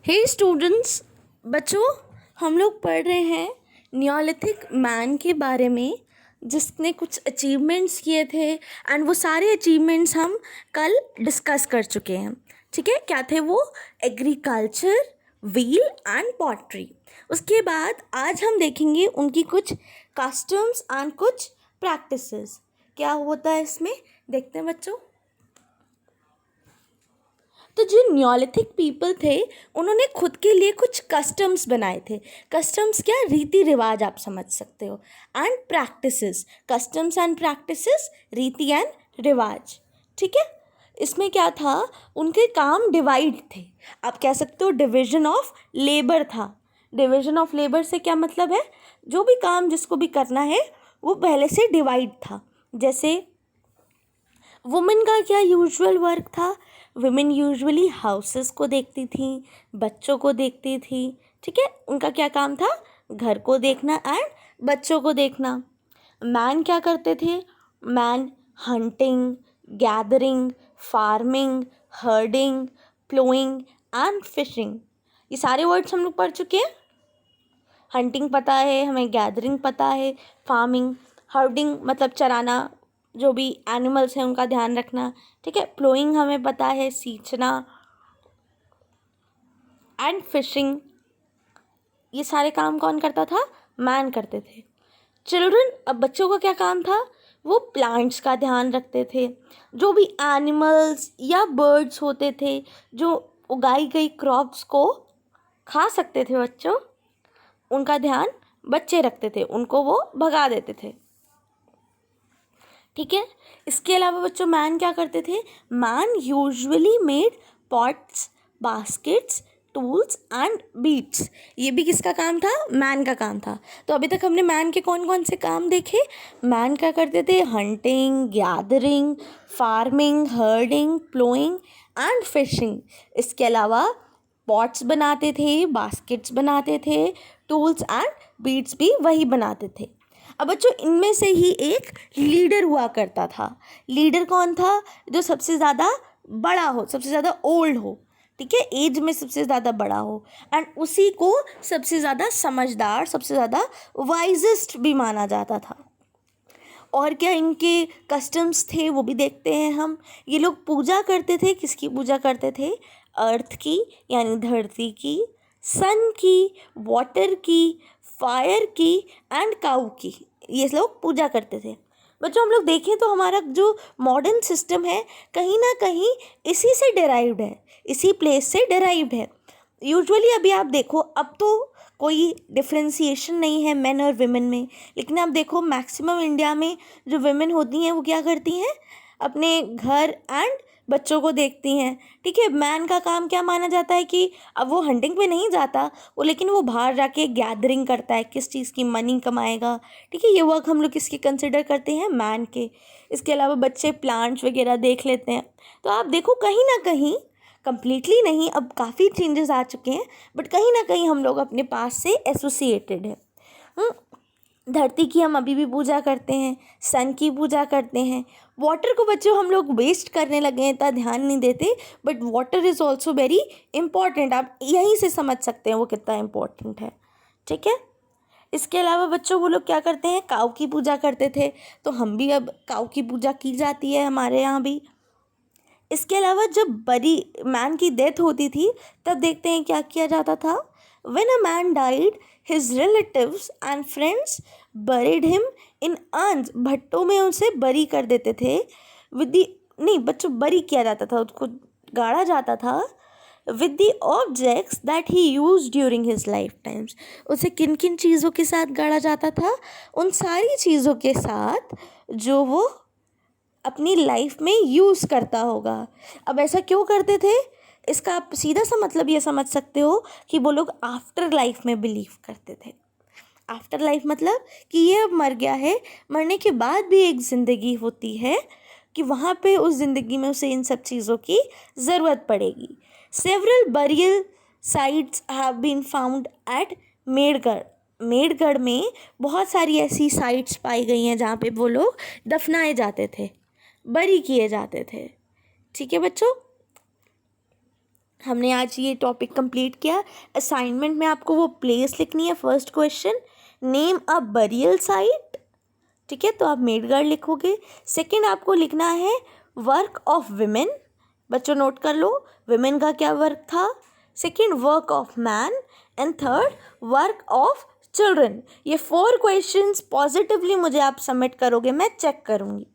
हे students, बच्चों, हम लोग पढ़ रहे हैं नियोलिथिक मैन के बारे में जिसने कुछ अचीवमेंट्स किए थे एंड वो सारे अचीवमेंट्स हम कल डिस्कस कर चुके हैं। ठीक है, क्या थे वो? Agriculture, wheel and pottery. उसके बाद आज हम देखेंगे उनकी कुछ कस्टम्स एंड कुछ प्रैक्टिसेस। क्या होता है इसमें, देखते हैं बच्चों। तो जो नियोलिथिक पीपल थे उन्होंने खुद के लिए कुछ कस्टम्स बनाए थे। कस्टम्स क्या? रीति रिवाज आप समझ सकते हो। And practices, customs and practices, रीति एंड रिवाज। ठीक है, इसमें क्या था, उनके काम डिवाइड थे। आप कह सकते हो डिवीजन ऑफ लेबर था। डिवीजन ऑफ लेबर से क्या मतलब है? जो भी काम जिसको भी करना है वो पहले से डिवाइड था। जैसे वुमेन का क्या यूजुअल वर्क था? वुमेन यूजुअली हाउसेस को देखती थी, बच्चों को देखती थी। ठीक है, उनका क्या काम था? घर को देखना एंड बच्चों को देखना। मैन क्या करते थे? Man hunting, gathering, farming, herding, ploughing and fishing. ये सारे वर्ड्स हम लोग पढ़ चुके हैं। हंटिंग पता है हमें, गैदरिंग पता है, फार्मिंग, हर्डिंग मतलब चराना, जो भी एनिमल्स हैं उनका ध्यान रखना। ठीक है, प्लोइंग हमें पता है, सींचना, एंड फिशिंग। ये सारे काम कौन करता था? मैन करते थे। चिल्ड्रन, अब बच्चों का क्या काम था? वो प्लांट्स का ध्यान रखते थे। जो भी एनिमल्स या बर्ड्स होते थे जो उगाई गई क्रॉप्स को खा सकते थे बच्चों, उनका ध्यान बच्चे रखते थे, उनको वो भगा देते थे। ठीक है, इसके अलावा बच्चों मैन क्या करते थे? Man usually made pots, baskets, tools and beads. ये भी किसका काम था? मैन का काम था। तो अभी तक हमने मैन के कौन कौन से काम देखे। मैन क्या करते थे? Hunting, gathering, farming, herding, ploughing and fishing. इसके अलावा पॉट्स बनाते थे, बास्केट्स बनाते थे, टूल्स एंड बीट्स भी वही बनाते थे। अब बच्चों इनमें से ही एक लीडर हुआ करता था। लीडर कौन था? जो सबसे ज़्यादा बड़ा हो, सबसे ज़्यादा ओल्ड हो। ठीक है, एज में सबसे ज़्यादा बड़ा हो, एंड उसी को सबसे ज़्यादा समझदार, सबसे ज़्यादा वाइजेस्ट भी माना जाता था। और क्या इनके कस्टम्स थे वो भी देखते हैं हम। ये लोग पूजा करते थे, किसकी पूजा करते थे? अर्थ की यानी धरती की, सन की, वाटर की, फायर की एंड काऊ की। ये लोग पूजा करते थे। बच्चों हम लोग देखें तो हमारा जो मॉडर्न सिस्टम है कहीं ना कहीं इसी से डिराइव्ड है, इसी प्लेस से डिराइव्ड है। यूजुअली अभी आप देखो, अब तो कोई डिफ्रेंसिएशन नहीं है मेन और विमेन में, लेकिन आप देखो मैक्सिमम इंडिया में जो विमेन होती हैं वो क्या करती हैं? अपने घर एंड बच्चों को देखती हैं। ठीक है, मैन का काम क्या माना जाता है कि अब वो हंटिंग पे नहीं जाता वो, लेकिन वो बाहर जाके गैदरिंग करता है, किस चीज़ की मनी कमाएगा। ठीक है, ये वर्क हम लोग किसके कंसिडर करते हैं? मैन के। इसके अलावा बच्चे प्लांट्स वगैरह देख लेते हैं। तो आप देखो कहीं ना कहीं, कम्प्लीटली नहीं, अब काफ़ी चेंजेस आ चुके हैं, बट कहीं ना कहीं हम लोग अपने पास से एसोसिएटेड है। धरती की हम अभी भी पूजा करते हैं, सन की पूजा करते हैं। वाटर को बच्चों हम लोग वेस्ट करने लगे हैं, इतना ध्यान नहीं देते, but water is also very important. आप यहीं से समझ सकते हैं वो कितना इम्पोर्टेंट है। ठीक है, इसके अलावा बच्चों वो लोग क्या करते हैं? काऊ की पूजा करते थे, तो हम भी अब काऊ की पूजा की जाती है हमारे यहाँ भी। इसके अलावा जब बड़ी मैन की डेथ होती थी तब देखते हैं क्या किया जाता था। When a man died, his relatives and friends buried him in urns. भट्टों में उसे बरी कर देते थे। विद दी, नहीं बच्चों, बरी किया जाता था, उसको गाड़ा जाता था। With the objects that he use during his life times. उसे किन किन चीज़ों के साथ गाड़ा जाता था? उन सारी चीज़ों के साथ जो वो अपनी लाइफ में यूज़ करता होगा। अब ऐसा क्यों करते थे? इसका आप सीधा सा मतलब ये समझ सकते हो कि वो लोग आफ्टर लाइफ में बिलीव करते थे। आफ्टर लाइफ मतलब कि ये अब मर गया है, मरने के बाद भी एक ज़िंदगी होती है, कि वहाँ पे उस ज़िंदगी में उसे इन सब चीज़ों की ज़रूरत पड़ेगी। Several burial sites have been found at Mehrgarh. Mehrgarh में बहुत सारी ऐसी साइट्स पाई गई हैं जहाँ पे वो लोग दफनाए जाते थे, बरी किए जाते थे। ठीक है बच्चों, हमने आज ये टॉपिक कंप्लीट किया। असाइनमेंट में आपको वो प्लेस लिखनी है। फर्स्ट क्वेश्चन, नेम अ बरियल साइट, ठीक है, तो आप मेडगढ़ लिखोगे। सेकंड आपको लिखना है वर्क ऑफ विमेन, बच्चों नोट कर लो विमेन का क्या वर्क था। Second work of man and third work of children. ये 4 क्वेश्चंस पॉजिटिवली मुझे आप सबमिट करोगे, मैं चेक करूँगी।